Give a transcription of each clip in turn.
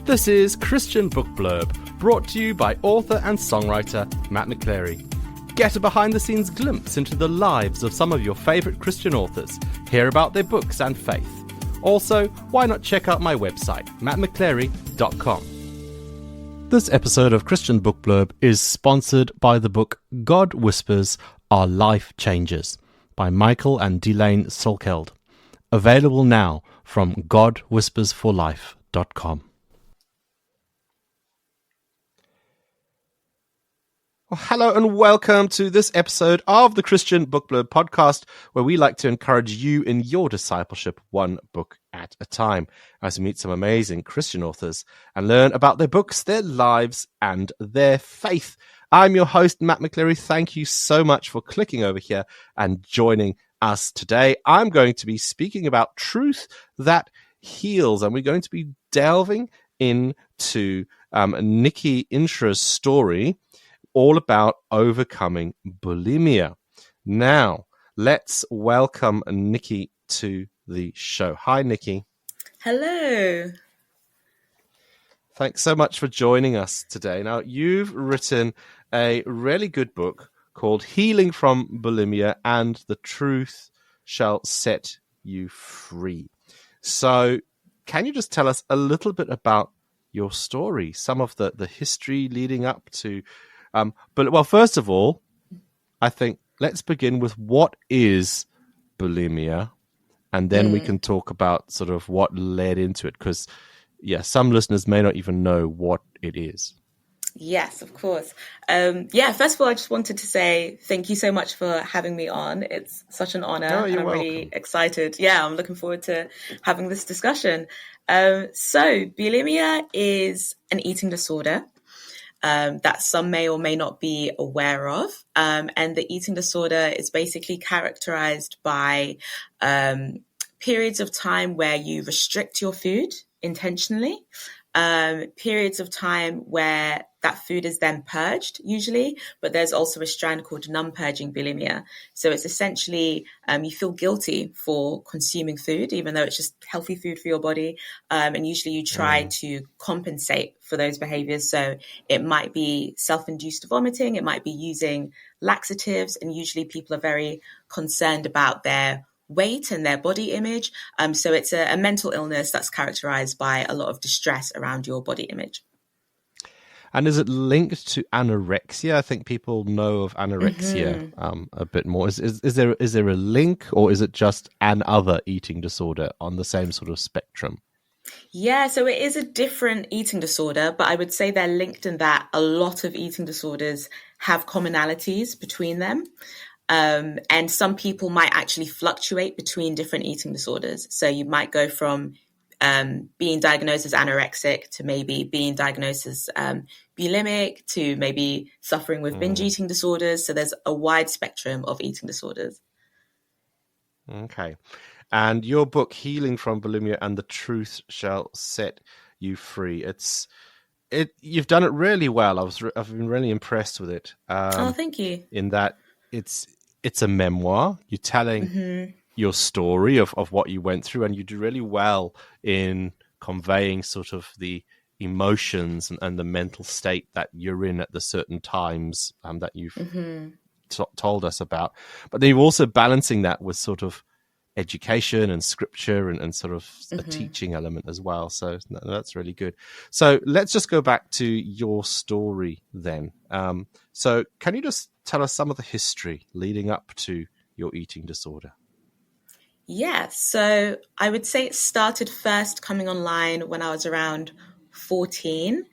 This is Christian Book Blurb, brought to you by author and songwriter Matt McChlery. Get a behind-the-scenes glimpse into the lives of some of your favourite Christian authors, hear about their books and faith. Also, why not check out my website, mattmcclery.com. This episode of Christian Book Blurb is sponsored by the book God Whispers, Our Life Changes by Michael and Delane Solkeld. Available now from godwhispersforlife.com. Well, hello and welcome to this episode of the Christian Book Blurb podcast, where we like to encourage you in your discipleship one book at a time, as we meet some amazing Christian authors and learn about their books, their lives, and their faith. I'm your host, Matt McChlery. Thank you so much for clicking over here and joining us today. I'm going to be speaking about truth that heals, and we're going to be delving into Nikki Nhyira's story, all about overcoming bulimia. Now, let's welcome Nikki to the show. Hi, Nikki. Hello. Thanks so much for joining us today. Now, you've written a really good book called Healing from Bulimia and the Truth Shall Set You Free. So, can you just tell us a little bit about your story, some of the history leading up to but first of all, I think let's begin with what is bulimia, and then we can talk about sort of what led into it, because, some listeners may not even know what it is. Yes, of course. First of all, I just wanted to say thank you so much for having me on. It's such an honor. Oh, and I'm welcome. Really excited. Yeah, I'm looking forward to having this discussion. So bulimia is an eating disorder that some may or may not be aware of. And the eating disorder is basically characterized by periods of time where you restrict your food intentionally, periods of time where that food is then purged usually, but there's also a strand called non-purging bulimia. So it's essentially you feel guilty for consuming food, even though it's just healthy food for your body. And usually you try to compensate for those behaviors. So it might be self-induced vomiting, it might be using laxatives, and usually people are very concerned about their weight and their body image. So it's a mental illness that's characterized by a lot of distress around your body image. And is it linked to anorexia? I think people know of anorexia a bit more. Is there a link, or is it just an other eating disorder on the same sort of spectrum? Yeah, so it is a different eating disorder, but I would say they're linked in that a lot of eating disorders have commonalities between them. And some people might actually fluctuate between different eating disorders. So you might go from being diagnosed as anorexic to maybe being diagnosed as bulimic to maybe suffering with binge eating disorders. So there's a wide spectrum of eating disorders. Okay. And your book, Healing from Bulimia and the Truth Shall Set You Free, you've done it really well. I've been really impressed with it. Thank you. In that it's a memoir. You're telling your story of what you went through, and you do really well in conveying sort of the emotions and the mental state that you're in at the certain times that you've told us about. But then you're also balancing that with sort of education and scripture and sort of a teaching element as well. So that's really good. So let's just go back to your story then. So can you just tell us some of the history leading up to your eating disorder? Yeah, so I would say it started first coming online when I was around 14.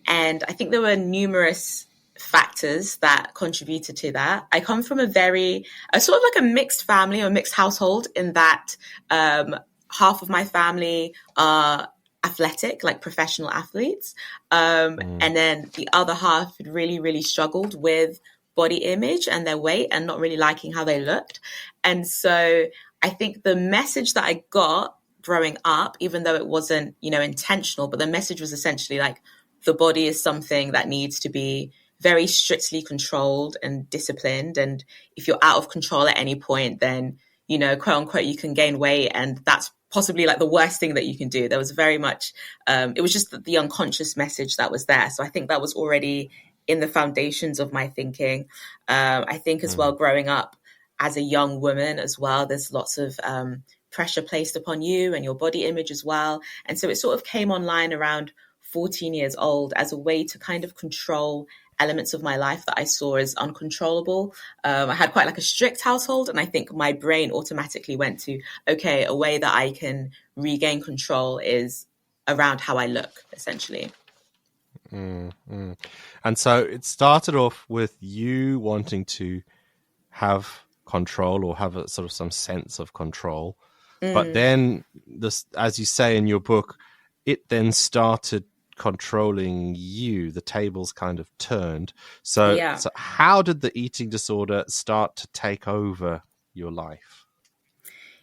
And I think there were numerous factors that contributed to that. I come from a sort of like a mixed family or mixed household, in that half of my family are athletic, like professional athletes. And then the other half had really, really struggled with body image and their weight and not really liking how they looked. And so I think the message that I got growing up, even though it wasn't, intentional, but the message was essentially like, the body is something that needs to be very strictly controlled and disciplined. And if you're out of control at any point, then, quote unquote, you can gain weight. And that's possibly like the worst thing that you can do. There was very much, it was just the unconscious message that was there. So I think that was already in the foundations of my thinking. I think as well, growing up as a young woman as well, there's lots of pressure placed upon you and your body image as well. And so it sort of came online around 14 years old as a way to kind of control elements of my life that I saw as uncontrollable. I had quite like a strict household, and I think my brain automatically went to, okay, a way that I can regain control is around how I look, essentially. And so it started off with you wanting to have control or have a sort of some sense of control. But then this, as you say in your book, it then started controlling you. The tables kind of turned. So how did the eating disorder start to take over your life?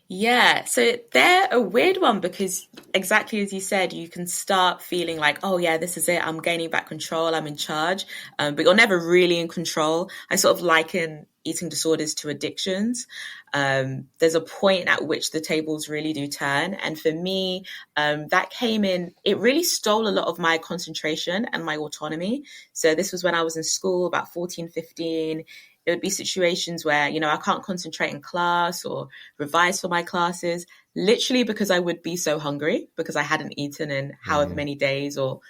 Yeah, so they're a weird one because exactly as you said, you can start feeling like, oh yeah, this is it. I'm gaining back control. I'm in charge. But you're never really in control. I sort of liken eating disorders to addictions. There's a point at which the tables really do turn. And for me, that came in, it really stole a lot of my concentration and my autonomy. So this was when I was in school, about 14, 15. It would be situations where, you know, I can't concentrate in class or revise for my classes, literally because I would be so hungry because I hadn't eaten in however many days, or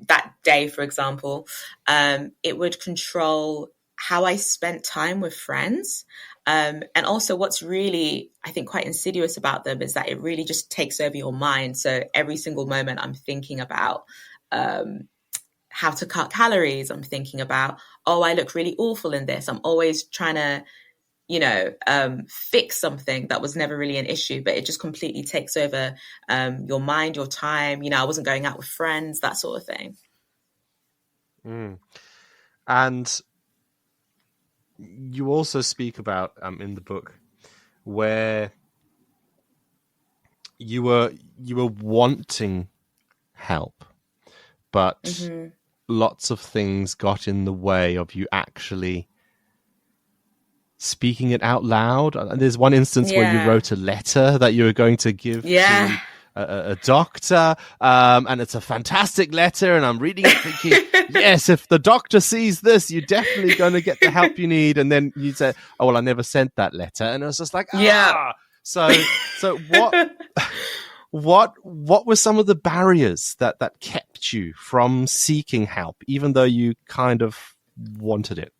that day, for example. It would control how I spent time with friends. And also what's really, I think, quite insidious about them is that it really just takes over your mind. So every single moment I'm thinking about how to cut calories. I'm thinking about, oh, I look really awful in this. I'm always trying to, you know, fix something that was never really an issue, but it just completely takes over your mind, your time. You know, I wasn't going out with friends, that sort of thing. And you also speak about in the book where you were wanting help, but lots of things got in the way of you actually speaking it out loud. And there's one instance where you wrote a letter that you were going to give to a doctor, and it's a fantastic letter, and I'm reading it thinking, yes, if the doctor sees this, you're definitely going to get the help you need. And then you say, oh, well, I never sent that letter. And it was just like, So what were some of the barriers that kept you from seeking help, even though you kind of wanted it?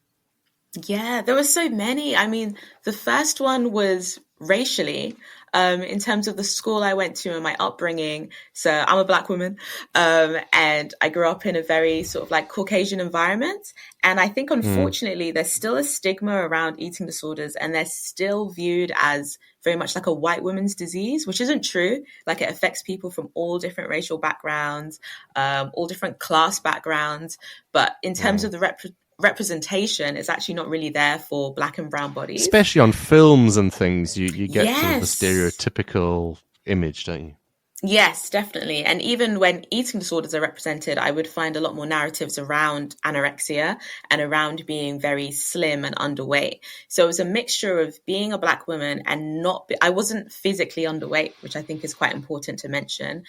Yeah, there were so many. I mean, the first one was racially, in terms of the school I went to and my upbringing. So I'm a Black woman, and I grew up in a very sort of like Caucasian environment. And I think, unfortunately, there's still a stigma around eating disorders, and they're still viewed as very much like a white woman's disease, which isn't true. Like, it affects people from all different racial backgrounds, all different class backgrounds. But in terms of the representation, is actually not really there for Black and brown bodies, especially on films and things. You get sort of the stereotypical image, don't you? Yes, definitely. And even when eating disorders are represented, I would find a lot more narratives around anorexia and around being very slim and underweight. So it was a mixture of being a Black woman and I wasn't physically underweight, which I think is quite important to mention.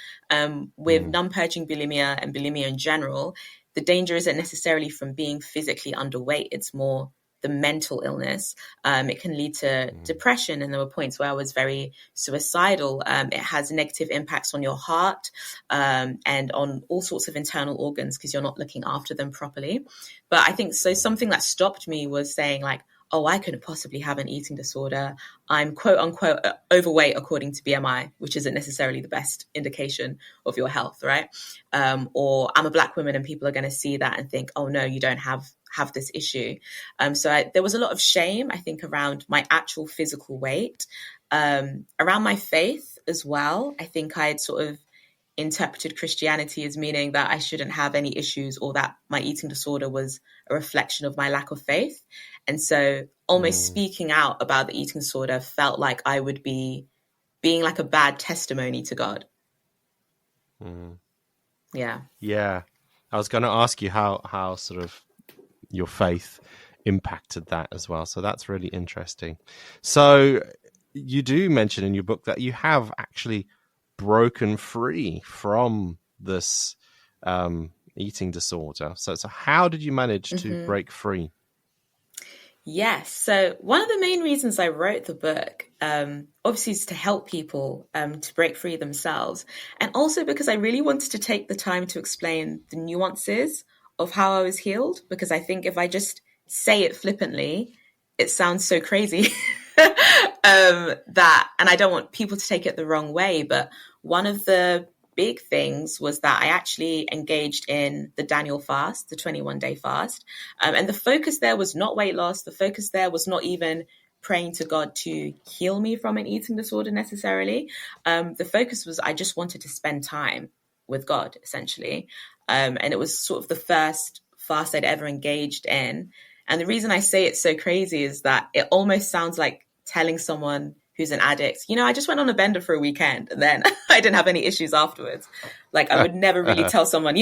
With non-purging bulimia and bulimia in general, the danger isn't necessarily from being physically underweight. It's more the mental illness. It can lead to depression. And there were points where I was very suicidal. It has negative impacts on your heart, and on all sorts of internal organs because you're not looking after them properly. But I think something that stopped me was saying like, oh, I couldn't possibly have an eating disorder. I'm quote unquote overweight according to BMI, which isn't necessarily the best indication of your health, right? Or I'm a Black woman and people are going to see that and think, oh no, you don't have this issue. There was a lot of shame, I think, around my actual physical weight, around my faith as well. I think I had sort of interpreted Christianity as meaning that I shouldn't have any issues, or that my eating disorder was a reflection of my lack of faith. And so almost speaking out about the eating disorder felt like I would be being like a bad testimony to God. Yeah. I was going to ask you how sort of your faith impacted that as well. So that's really interesting. So you do mention in your book that you have actually broken free from this eating disorder. So how did you manage to break free? Yes. So one of the main reasons I wrote the book, obviously, is to help people to break free themselves. And also because I really wanted to take the time to explain the nuances of how I was healed. Because I think if I just say it flippantly, it sounds so crazy and I don't want people to take it the wrong way. But one of the big things was that I actually engaged in the Daniel fast, the 21-day fast. And the focus there was not weight loss. The focus there was not even praying to God to heal me from an eating disorder necessarily. The focus was I just wanted to spend time with God, essentially. And it was sort of the first fast I'd ever engaged in. And the reason I say it's so crazy is that it almost sounds like telling someone who's an addict, I just went on a bender for a weekend and then I didn't have any issues afterwards. Like I would never really tell someone,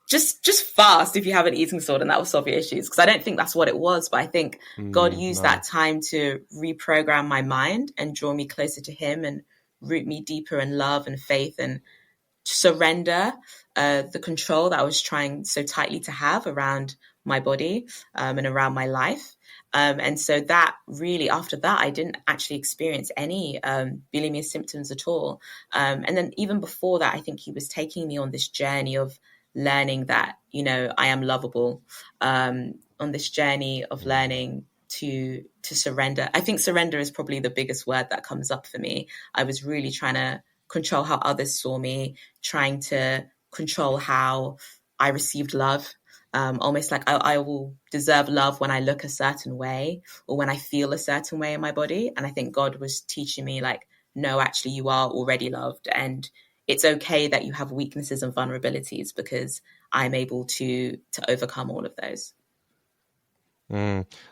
just fast if you have an eating disorder and that will solve your issues. Because I don't think that's what it was. But I think God used that time to reprogram my mind and draw me closer to him and root me deeper in love and faith and surrender the control that I was trying so tightly to have around my body and around my life. And so that really, after that, I didn't actually experience any bulimia symptoms at all. And then even before that, I think he was taking me on this journey of learning that, I am lovable, on this journey of learning to surrender. I think surrender is probably the biggest word that comes up for me. I was really trying to control how others saw me, trying to control how I received love. Almost like I will deserve love when I look a certain way or when I feel a certain way in my body. And I think God was teaching me like, no, actually, you are already loved. And it's okay that you have weaknesses and vulnerabilities because I'm able to overcome all of those.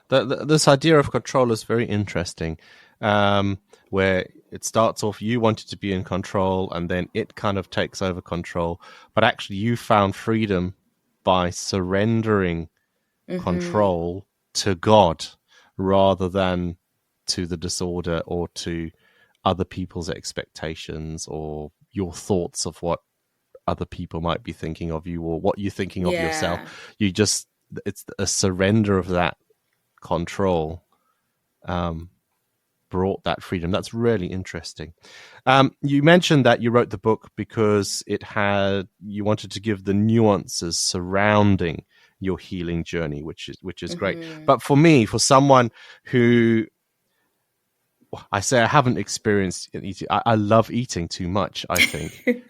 This idea of control is very interesting, where it starts off you wanted to be in control and then it kind of takes over control. But actually you found freedom by surrendering control to God rather than to the disorder or to other people's expectations or your thoughts of what other people might be thinking of you or what you're thinking of yourself. It's a surrender of that control brought that freedom. That's really interesting. You mentioned that you wrote the book because you wanted to give the nuances surrounding your healing journey, which is great. But for me, for someone who I say I haven't experienced eating, I love eating too much, I think.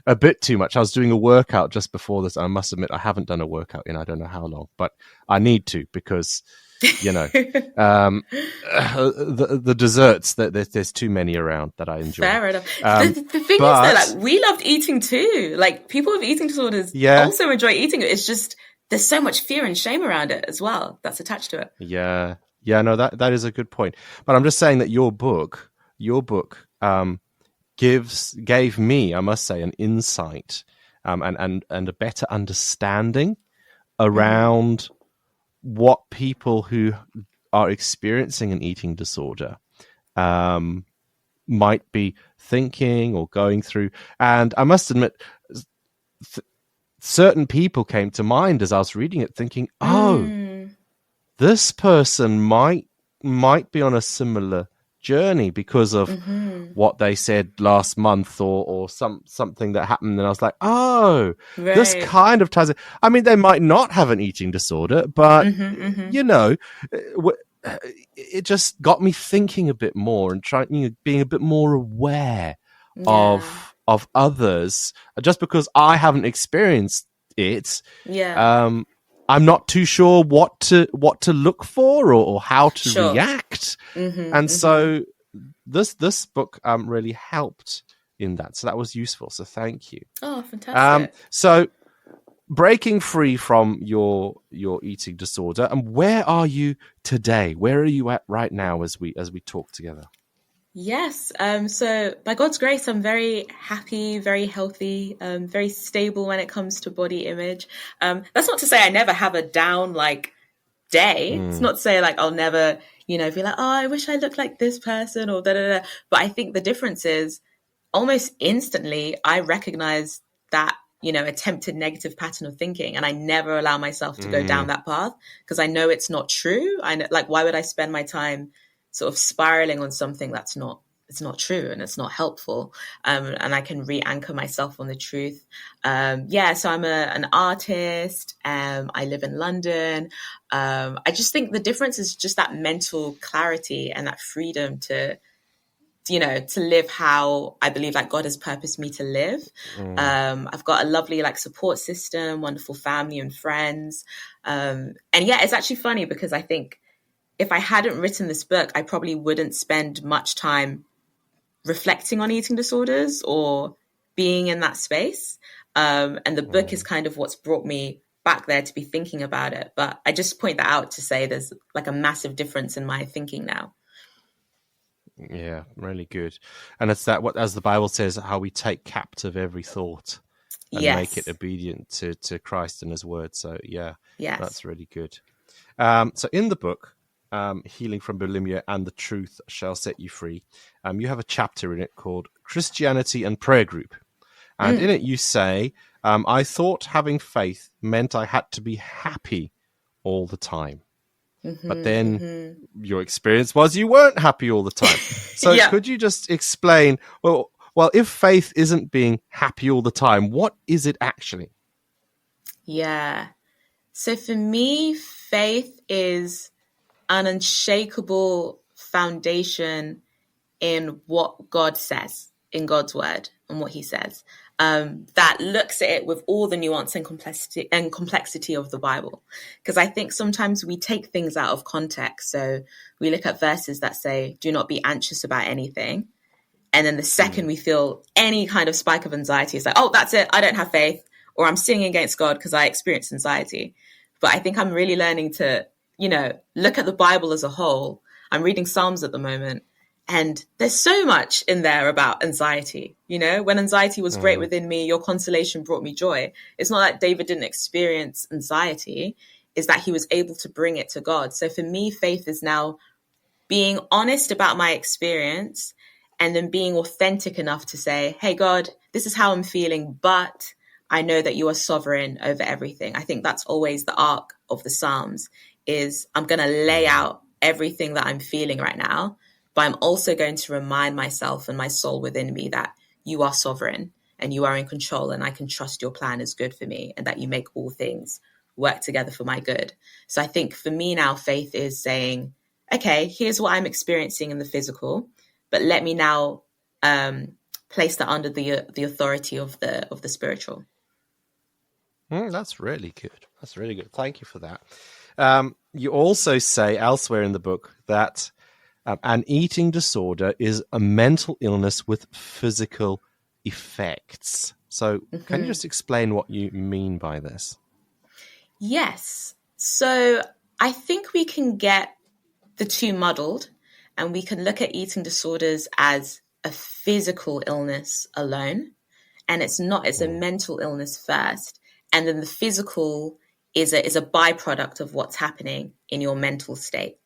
A bit too much. I was doing a workout just before this. I must admit, I haven't done a workout in I don't know how long, but I need to because, the desserts, there's too many around that I enjoy. Fair enough. The thing is that we loved eating too. Like people with eating disorders also enjoy eating it. It's just there's so much fear and shame around it as well that's attached to it. Yeah. Yeah, no, that is a good point. But I'm just saying that your book gave me, I must say, an insight and a better understanding around what people who are experiencing an eating disorder might be thinking or going through. And I must admit, certain people came to mind as I was reading it thinking, this person might be on a similar journey because of what they said last month or something that happened. And I was like, this kind of ties it. I mean, they might not have an eating disorder, but, it just got me thinking a bit more and being a bit more aware of others. Just because I haven't experienced it, I'm not too sure what to look for or how to react. So this book really helped in that. So that was useful. So thank you. Oh, fantastic. So breaking free from your eating disorder, and where are you today? Where are you at right now as we talk together? Yes. So by God's grace, I'm very happy, very healthy, very stable when it comes to body image. That's not to say I never have a down day. It's not to say I'll never, be like, oh, I wish I looked like this person or da da da. But I think the difference is almost instantly I recognize that, attempted negative pattern of thinking, and I never allow myself to go down that path because I know it's not true. I know, like, why would I spend my time sort of spiraling on something that's not, it's not true and it's not helpful. And I can re-anchor myself on the truth. So I'm an artist. I live in London. I just think the difference is just that mental clarity and that freedom to live how I believe like God has purposed me to live. I've got a lovely like support system, wonderful family and friends. And yeah, it's actually funny because I think if I hadn't written this book, I probably wouldn't spend much time reflecting on eating disorders or being in that space. And the book is kind of what's brought me back there to be thinking about it. But I just point that out to say there's like a massive difference in my thinking now. Yeah, really good. And it's that, what, as the Bible says, how we take captive every thought and make it obedient to Christ and his word. So yeah, that's really good. So in the book, Healing from Bulimia and the Truth Shall Set You Free, you have a chapter in it called Christianity and Prayer Group. And in it you say, I thought having faith meant I had to be happy all the time. But then your experience was you weren't happy all the time. So could you just explain, well, if faith isn't being happy all the time, what is it actually? Yeah. So for me, faith is an unshakable foundation in what God says, in God's word and what he says, that looks at it with all the nuance and complexity of the Bible. Because I think sometimes we take things out of context. So we look at verses that say, do not be anxious about anything. And then the second we feel any kind of spike of anxiety, it's like, oh, that's it. I don't have faith, or I'm sinning against God because I experience anxiety. But I think I'm really learning to, look at the Bible as a whole. I'm reading Psalms at the moment. And there's so much in there about anxiety. When anxiety was great within me, your consolation brought me joy. It's not that David didn't experience anxiety, it's that he was able to bring it to God. So for me, faith is now being honest about my experience and then being authentic enough to say, hey, God, this is how I'm feeling, but I know that you are sovereign over everything. I think that's always the arc of the Psalms, is I'm going to lay out everything that I'm feeling right now, but I'm also going to remind myself and my soul within me that you are sovereign and you are in control, and I can trust your plan is good for me and that you make all things work together for my good. So I think for me now, faith is saying, okay, here's what I'm experiencing in the physical, but let me now place that under the authority of the spiritual. That's really good. That's really good. Thank you for that. You also say elsewhere in the book that an eating disorder is a mental illness with physical effects. So can you just explain what you mean by this? Yes. So I think we can get the two muddled, and we can look at eating disorders as a physical illness alone. And it's not, it's a mental illness first. And then the physical is a byproduct of what's happening in your mental state.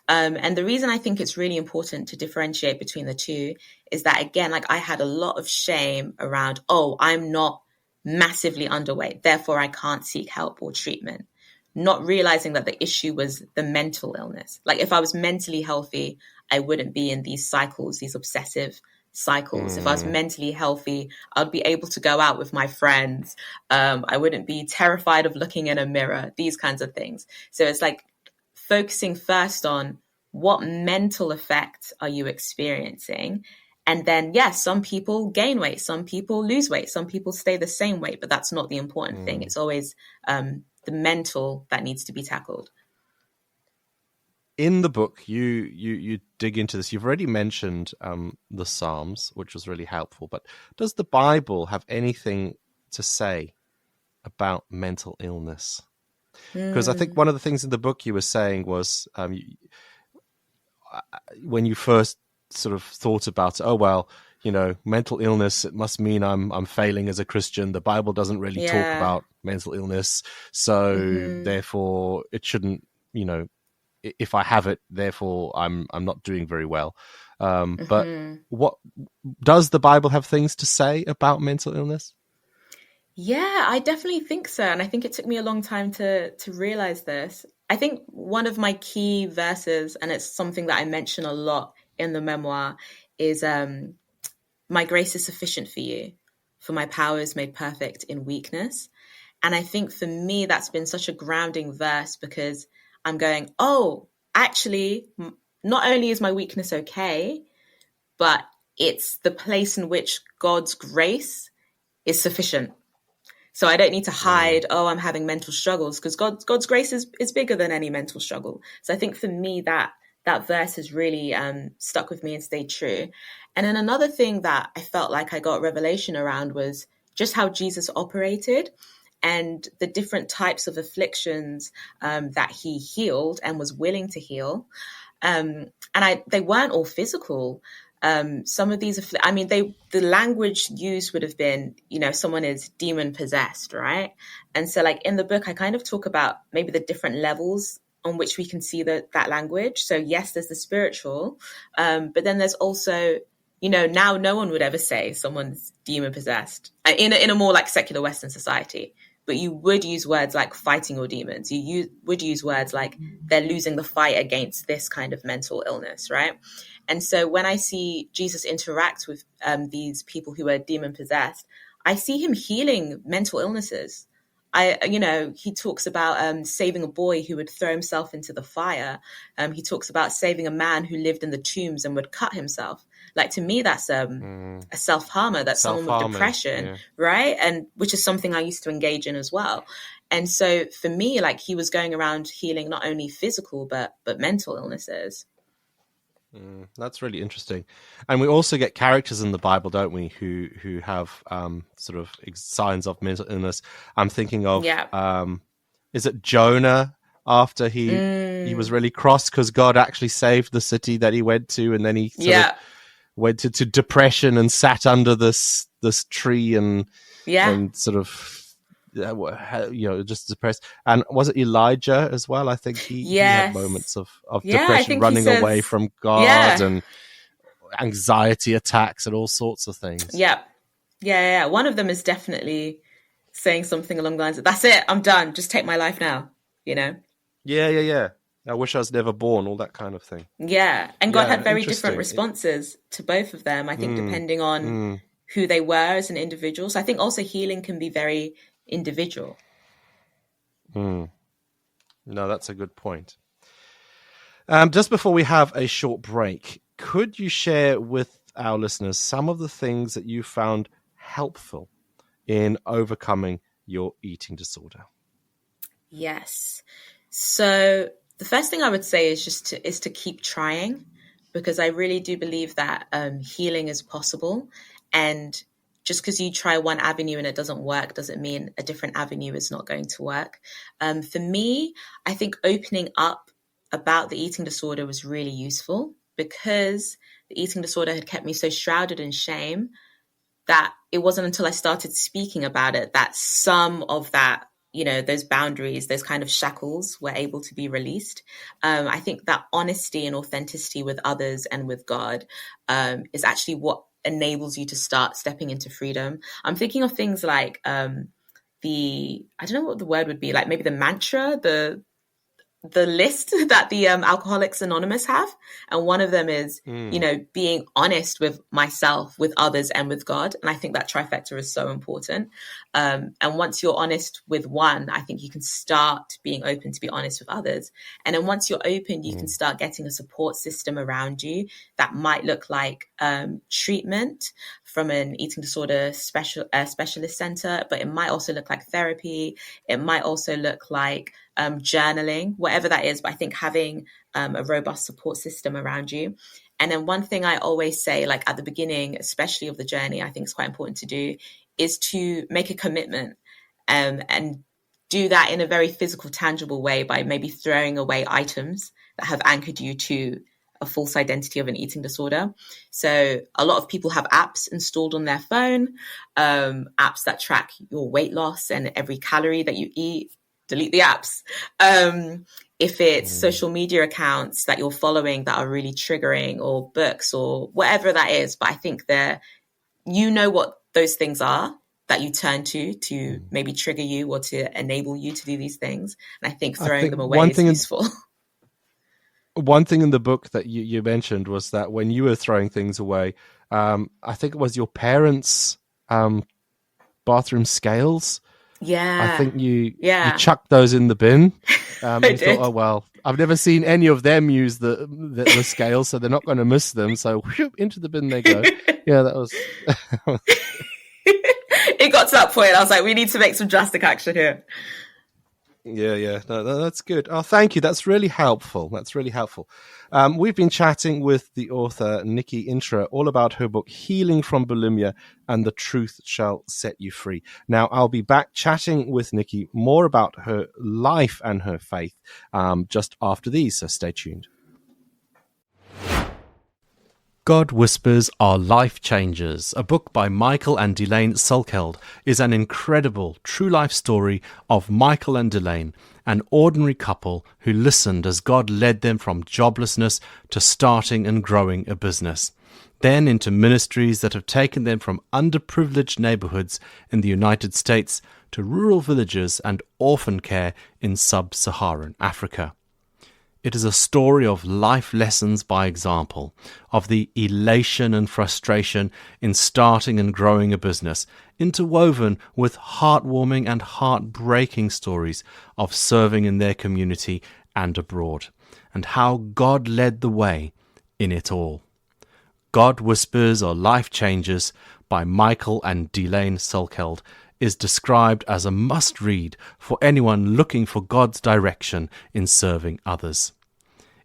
And the reason I think it's really important to differentiate between the two is that, again, like I had a lot of shame around, oh, I'm not massively underweight, therefore I can't seek help or treatment. Not realizing that the issue was the mental illness. Like if I was mentally healthy, I wouldn't be in these cycles, these obsessive cycles. If I was mentally healthy, I'd be able to go out with my friends. I wouldn't be terrified of looking in a mirror, these kinds of things. So it's like focusing first on what mental effect are you experiencing? And then, yes, some people gain weight, some people lose weight, some people stay the same weight, but that's not the important thing. It's always the mental that needs to be tackled. In the book, you dig into this. You've already mentioned the Psalms, which was really helpful. But does the Bible have anything to say about mental illness? Because I think one of the things in the book you were saying was when you first sort of thought about, oh, well, mental illness, it must mean I'm failing as a Christian. The Bible doesn't really talk about mental illness. So therefore it shouldn't, if I have it, therefore I'm not doing very well. But what does the Bible have things to say about mental illness? Yeah, I definitely think so. And I think it took me a long time to realize this. I think one of my key verses, and it's something that I mention a lot in the memoir, is my grace is sufficient for you, for my power is made perfect in weakness. And I think for me, that's been such a grounding verse because I'm going, oh, actually, not only is my weakness okay, but it's the place in which God's grace is sufficient. So I don't need to hide, oh, I'm having mental struggles, because God's grace is bigger than any mental struggle. So I think for me that verse has really stuck with me and stayed true. And then another thing that I felt like I got revelation around was just how Jesus operated and the different types of afflictions that he healed and was willing to heal. And they weren't all physical. Some of these, the language used would have been, someone is demon possessed, right? And so like in the book, I kind of talk about maybe the different levels on which we can see that language. So yes, there's the spiritual, but then there's also, now no one would ever say someone's demon possessed in a more like secular Western society. But you would use words like fighting your demons. Would use words like they're losing the fight against this kind of mental illness, right? And so when I see Jesus interact with these people who are demon possessed, I see him healing mental illnesses. He talks about saving a boy who would throw himself into the fire. He talks about saving a man who lived in the tombs and would cut himself. Like, to me, that's a self-harmer. That's someone with depression, right? And which is something I used to engage in as well. And so for me, like, he was going around healing not only physical, but mental illnesses. That's really interesting. And we also get characters in the Bible, don't we, who have sort of signs of mental illness. I'm thinking of, is it Jonah, after he was really cross because God actually saved the city that he went to, and then he sort of went to depression and sat under this tree and sort of just depressed. And was it Elijah as well? I think he had moments of depression, running away from God and anxiety attacks and all sorts of things. Yeah. One of them is definitely saying something along the lines of, that's it, I'm done, just take my life now, Yeah. I wish I was never born, all that kind of thing. Yeah. And God had very different responses to both of them, I think, depending on who they were as an individual. So I think also healing can be very individual. No, that's a good point. Just before we have a short break, could you share with our listeners some of the things that you found helpful in overcoming your eating disorder? Yes. So the first thing I would say is to keep trying, because I really do believe that healing is possible. And just because you try one avenue and it doesn't work doesn't mean a different avenue is not going to work. For me, I think opening up about the eating disorder was really useful, because the eating disorder had kept me so shrouded in shame that it wasn't until I started speaking about it that some of that, those boundaries, those kind of shackles were able to be released. I think that honesty and authenticity with others and with God is actually what enables you to start stepping into freedom. I'm thinking of things like I don't know what the word would be, like maybe the mantra, the list that the Alcoholics Anonymous have. And one of them is, being honest with myself, with others, and with God. And I think that trifecta is so important. And once you're honest with one, I think you can start being open to be honest with others. And then once you're open, you can start getting a support system around you that might look like treatment from an eating disorder specialist center, but it might also look like therapy. It might also look like journaling, whatever that is. But I think having a robust support system around you. And then one thing I always say, like at the beginning, especially of the journey, I think it's quite important to do, is to make a commitment and do that in a very physical, tangible way by maybe throwing away items that have anchored you to a false identity of an eating disorder. So a lot of people have apps installed on their phone, apps that track your weight loss and every calorie that you eat. delete the apps. If it's social media accounts that you're following that are really triggering, or books or whatever that is. But I think you know what those things are that you turn to maybe trigger you or to enable you to do these things. And I think throwing them away is useful. One thing in the book that you mentioned was that when you were throwing things away, I think it was your parents' bathroom scales. Yeah. I think you chucked those in the bin. You thought, oh, well, I've never seen any of them use the scales, so they're not going to miss them. So whoop, into the bin they go. Yeah, that was... It got to that point. I was like, we need to make some drastic action here. Yeah. No, that's good. Oh, thank you. That's really helpful. We've been chatting with the author, Nikki Nhyira, all about her book, Healing from Bulimia and the Truth Shall Set You Free. Now, I'll be back chatting with Nikki more about her life and her faith just after these, so stay tuned. God Whispers Are Life Changers, a book by Michael and Delaine Sulkeld, is an incredible true life story of Michael and Delaine, an ordinary couple who listened as God led them from joblessness to starting and growing a business, then into ministries that have taken them from underprivileged neighborhoods in the United States to rural villages and orphan care in sub-Saharan Africa. It is a story of life lessons by example, of the elation and frustration in starting and growing a business, interwoven with heartwarming and heartbreaking stories of serving in their community and abroad, and how God led the way in it all. God Whispers Are Life Changers by Michael and Delaine Sulkeld is described as a must-read for anyone looking for God's direction in serving others.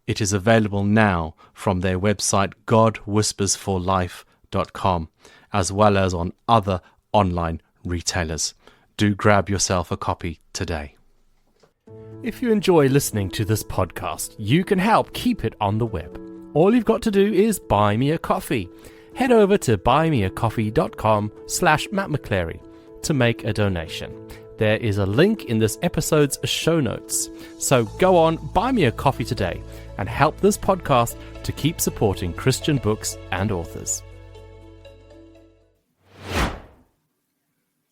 It is available now from their website godwhispersforlife.com, as well as on other online retailers. Do grab yourself a copy today. If you enjoy listening to this podcast, you can help keep it on the web. All you've got to do is buy me a coffee. Head over to buymeacoffee.com/Matt McChlery to make a donation. There is a link in this episode's show notes. So go on, buy me a coffee today and help this podcast to keep supporting Christian books and authors.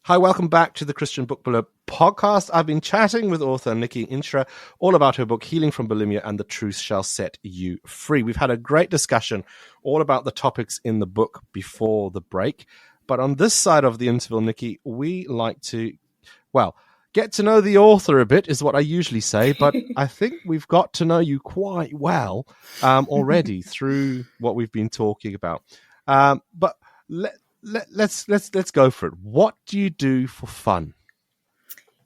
Hi, welcome back to the Christian Book Blurb podcast. I've been chatting with author Nikki Nhyira all about her book, Healing from Bulimia and the Truth Shall Set You Free. We've had a great discussion all about the topics in the book before the break. But on this side of the interval, Nikki, we like to, get to know the author a bit is what I usually say, but I think we've got to know you quite well already through what we've been talking about. But let's go for it. What do you do for fun?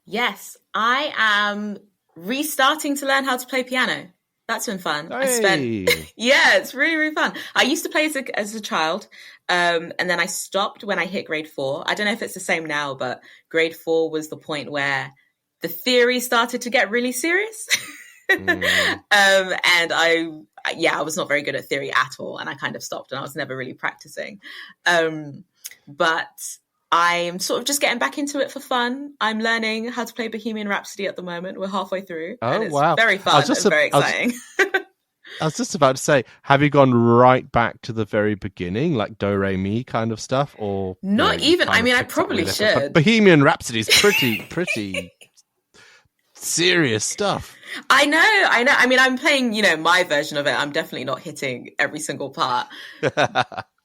Yes, I am restarting to learn how to play piano. That's been fun. Hey. It's really, really fun. I used to play as a child, and then I stopped when I hit grade 4. I don't know if it's the same now, but grade 4 was the point where the theory started to get really serious. And I was not very good at theory at all, and I kind of stopped, and I was never really practicing. But I'm sort of just getting back into it for fun. I'm learning how to play Bohemian Rhapsody at the moment. We're halfway through. Oh, and it's wow. Very fun and very exciting. I was just about to say, have you gone right back to the very beginning, like Do Re Mi kind of stuff, or not even? I mean, I probably should. But Bohemian Rhapsody is pretty serious stuff. I know. I mean, I'm playing, my version of it. I'm definitely not hitting every single part.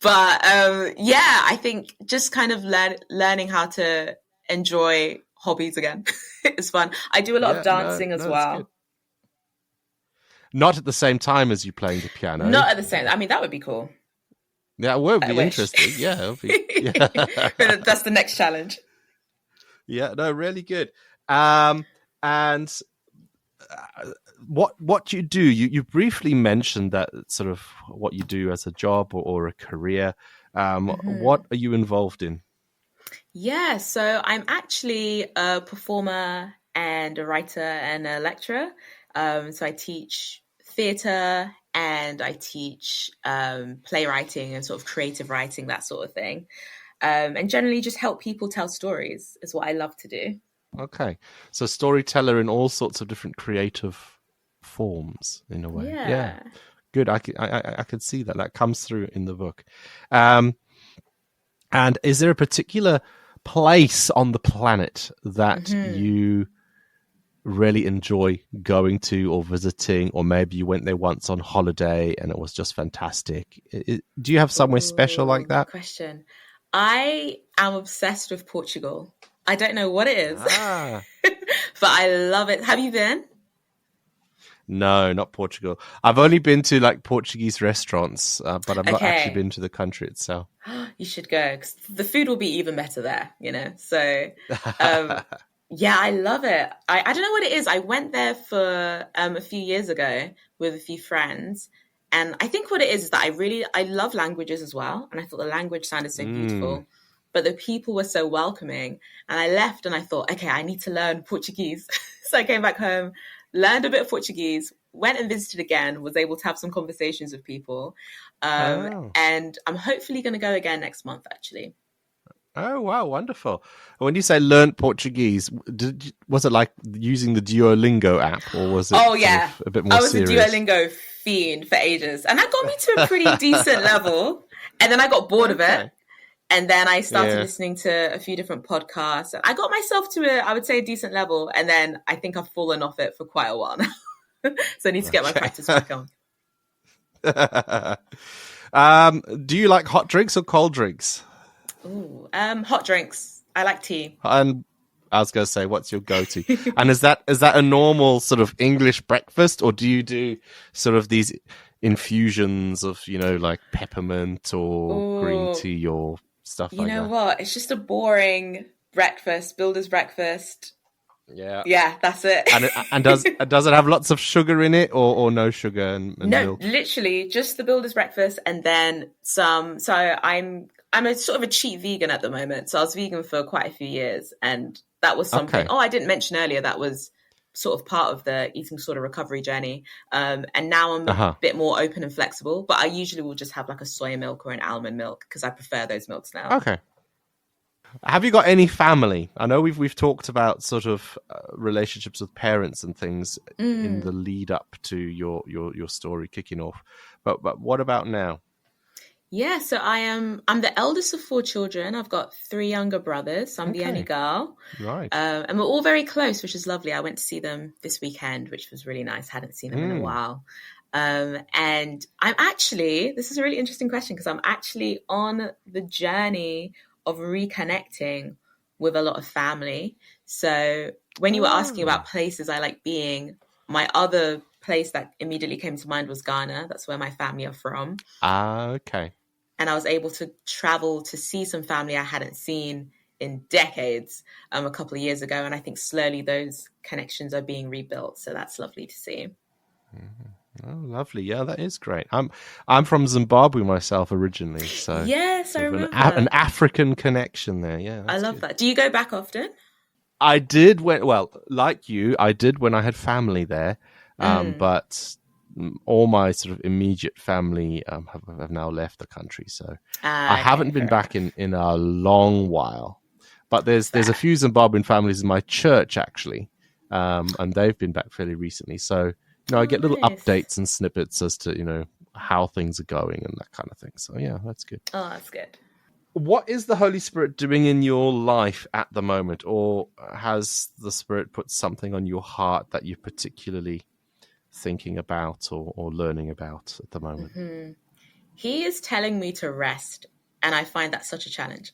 But I think just kind of learning how to enjoy hobbies again is fun. I do a lot of dancing as well. Not at the same time as you playing the piano. Not at the same. I mean, that would be cool. Yeah, it would be interesting. Yeah, it would be. Yeah. That's the next challenge. Yeah, no, really good. And what you do, you briefly mentioned that sort of what you do as a job or a career. What are you involved in? Yeah, so I'm actually a performer and a writer and a lecturer. So I teach theatre and I teach playwriting and sort of creative writing, that sort of thing. And generally just help people tell stories is what I love to do. Okay. So storyteller in all sorts of different creative forms, in a way. Yeah. Yeah. Good. I could see that. That comes through in the book. And is there a particular place on the planet that you really enjoy going to or visiting, or maybe you went there once on holiday and it was just fantastic? Do you have somewhere special like Good that? question. I am obsessed with Portugal. I don't know what it is, Ah. but I love it. Have you been? No, not Portugal. I've only been to like Portuguese restaurants, but I've not actually Okay. been to the country itself. You should go, 'cause the food will be even better there, you know? So, yeah, I love it. I don't know what it is. I went there for a few years ago with a few friends. And I think what it is that I love languages as well. And I thought the language sounded so beautiful. But the people were so welcoming. And I left and I thought, okay, I need to learn Portuguese. So I came back home, learned a bit of Portuguese, went and visited again, was able to have some conversations with people. And I'm hopefully going to go again next month, actually. Oh, wow, wonderful. When you say learn Portuguese, was it like using the Duolingo app, or was it sort of a bit more serious? I was a Duolingo fiend for ages. And that got me to a pretty decent level. And then I got bored of it. And then I started listening to a few different podcasts. I got myself to I would say, a decent level. And then I think I've fallen off it for quite a while now. So I need to get my practice back on. Do you like hot drinks or cold drinks? Ooh, hot drinks. I like tea. And I was going to say, what's your go-to? And is that a normal sort of English breakfast, or do you do sort of these infusions of, like peppermint or green tea or stuff like that? You know what? It's just a boring breakfast, builder's breakfast. Yeah, that's it. and does it have lots of sugar in it, or no sugar and no, milk? Literally just the builder's breakfast and then some. So I'm a sort of a cheap vegan at the moment. So I was vegan for quite a few years, and that was something. Okay. Oh, I didn't mention earlier that was sort of part of the eating disorder recovery journey. And now I'm a bit more open and flexible, but I usually will just have like a soy milk or an almond milk because I prefer those milks now. Okay. Have you got any family? I know we've talked about sort of relationships with parents and things in the lead up to your story kicking off, but what about now? Yeah, so I'm the eldest of 4 children. I've got 3 younger brothers. So I'm the only girl. Right. And we're all very close, which is lovely. I went to see them this weekend, which was really nice. Hadn't seen them in a while. And I'm actually, this is a really interesting question because I'm actually on the journey of reconnecting with a lot of family. So when you were asking about places I like being, my other place that immediately came to mind was Ghana. That's where my family are from. Okay. And I was able to travel to see some family I hadn't seen in decades a couple of years ago. And I think slowly those connections are being rebuilt. So that's lovely to see. Oh, lovely. Yeah, that is great. I'm from Zimbabwe myself originally. So yes, I remember. An African connection there. Yeah, I love that. Do you go back often? I did like you, I did when I had family there. But all my sort of immediate family have now left the country, so I haven't been back in a long while. But there's a few Zimbabwean families in my church actually, and they've been back fairly recently. So I get little updates and snippets as to how things are going and that kind of thing. So yeah, that's good. Oh, that's good. What is the Holy Spirit doing in your life at the moment, or has the Spirit put something on your heart that you're particularly thinking about or learning about at the moment? He is telling me to rest, and I find that such a challenge.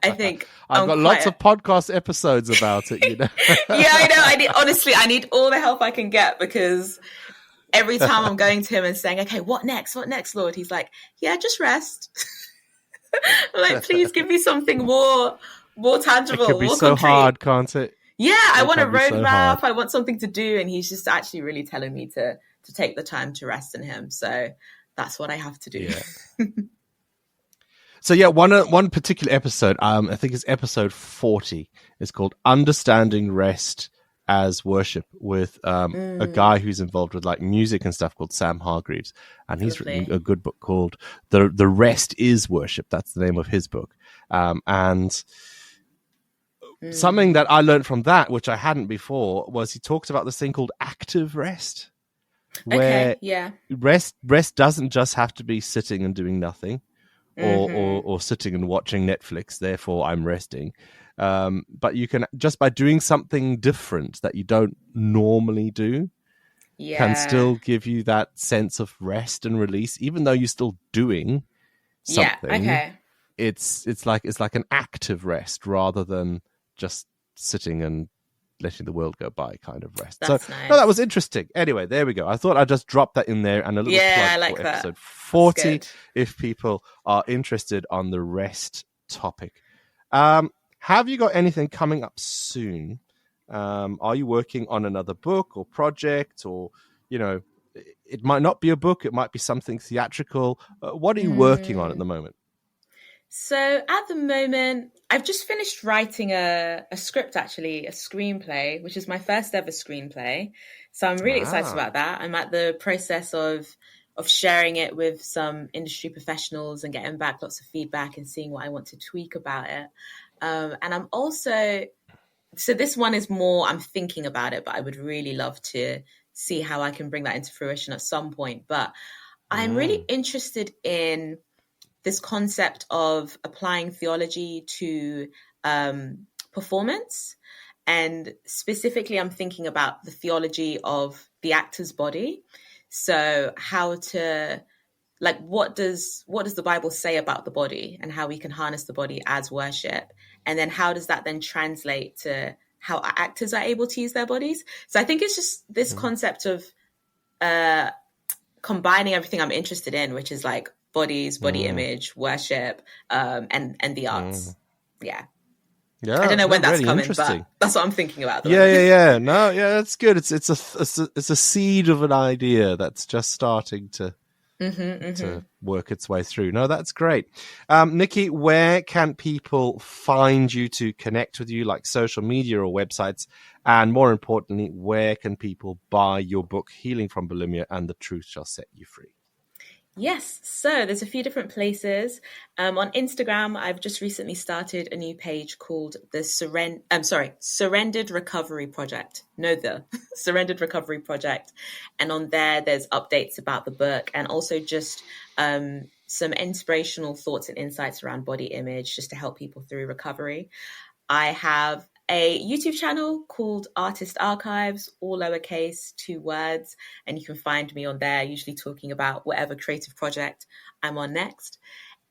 I think I've got lots of podcast episodes about it. Yeah, I know. I need all the help I can get because every time I'm going to him and saying, "Okay, what next? What next, Lord?" He's like, "Yeah, just rest." I'm like, please give me something more tangible. It can be more so concrete. hard, can't it? Yeah, I want a roadmap. I want something to do, and he's just actually really telling me to take the time to rest in him. So that's what I have to do. Yeah. So yeah, one particular episode, I think it's episode 40. It's called "Understanding Rest as Worship" with a guy who's involved with like music and stuff called Sam Hargreaves, and he's written a good book called "The Rest Is Worship." That's the name of his book, and something that I learned from that, which I hadn't before, was he talked about this thing called active rest, where rest doesn't just have to be sitting and doing nothing, or sitting and watching Netflix. Therefore, I'm resting. But you can, just by doing something different that you don't normally do, can still give you that sense of rest and release, even though you're still doing something. Yeah, okay. It's like an active rest rather than just sitting and letting the world go by kind of rest. That's so nice. No, that was interesting. Anyway, there we go. I thought I'd just drop that in there, and a little plug for episode 40 if people are interested on the rest topic. Have you got anything coming up soon? Are you working on another book or project, or, it might not be a book, it might be something theatrical. What are you working on at the moment? So at the moment, I've just finished writing a script, actually, a screenplay, which is my first ever screenplay. So I'm really excited about that. I'm at the process of sharing it with some industry professionals and getting back lots of feedback and seeing what I want to tweak about it. And I'm also, so this one is more, I'm thinking about it, but I would really love to see how I can bring that into fruition at some point. But I'm really interested in this concept of applying theology to performance. And specifically, I'm thinking about the theology of the actor's body. So how to, what does the Bible say about the body and how we can harness the body as worship? And then how does that then translate to how actors are able to use their bodies? So I think it's just this concept of combining everything I'm interested in, which is like bodies, body image, worship, and the arts. Yeah, I don't know when that's coming, but that's what I'm thinking about. Yeah. No, yeah, that's good. It's a seed of an idea that's just starting to work its way through. No, that's great. Nikki, where can people find you to connect with you, like social media or websites? And more importantly, where can people buy your book, Healing from Bulimia and the Truth Shall Set You Free? Yes, so there's a few different places. On Instagram, I've just recently started a new page called the Surrendered Recovery Project. Surrendered Recovery Project. And on there's updates about the book, and also just some inspirational thoughts and insights around body image, just to help people through recovery. I have a YouTube channel called Artist Archives, all lowercase, 2 words, and you can find me on there, usually talking about whatever creative project I'm on next.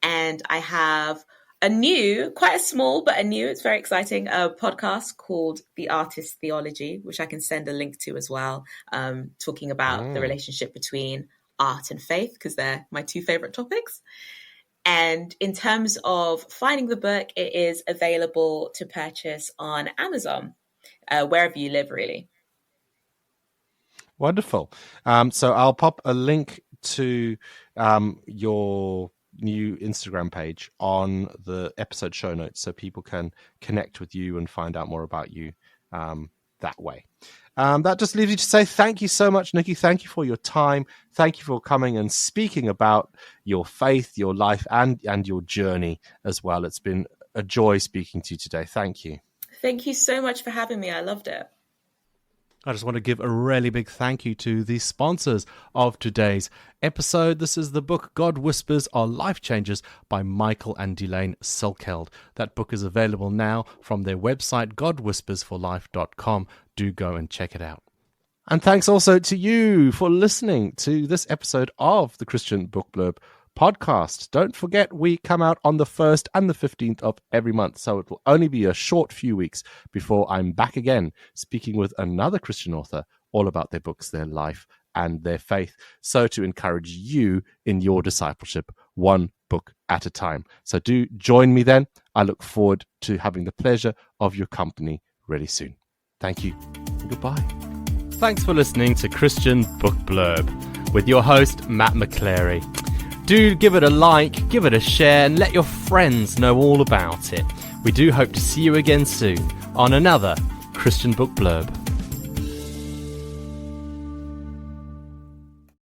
And I have a new, quite a small, but it's very exciting, a podcast called The Artist Theology, which I can send a link to as well, talking about the relationship between art and faith, because they're my 2 favorite topics. And in terms of finding the book, it is available to purchase on Amazon, wherever you live, really. Wonderful. So I'll pop a link to your new Instagram page on the episode show notes so people can connect with you and find out more about you that way. That just leaves you to say thank you so much, Nikki. Thank you for your time. Thank you for coming and speaking about your faith, your life, and your journey as well. It's been a joy speaking to you today. Thank you. Thank you so much for having me. I loved it. I just want to give a really big thank you to the sponsors of today's episode. This is the book God Whispers Are Life Changers by Michael and Delane Silkeld. That book is available now from their website, godwhispersforlife.com. Do go and check it out. And thanks also to you for listening to this episode of the Christian Book Blurb podcast. Don't forget, we come out on the 1st and the 15th of every month, so it will only be a short few weeks before I'm back again speaking with another Christian author all about their books, their life, and their faith. So to encourage you in your discipleship, one book at a time. So do join me then. I look forward to having the pleasure of your company really soon. Thank you. Goodbye. Thanks for listening to Christian Book Blurb with your host, Matt McChlery. Do give it a like, give it a share, and let your friends know all about it. We do hope to see you again soon on another Christian Book Blurb.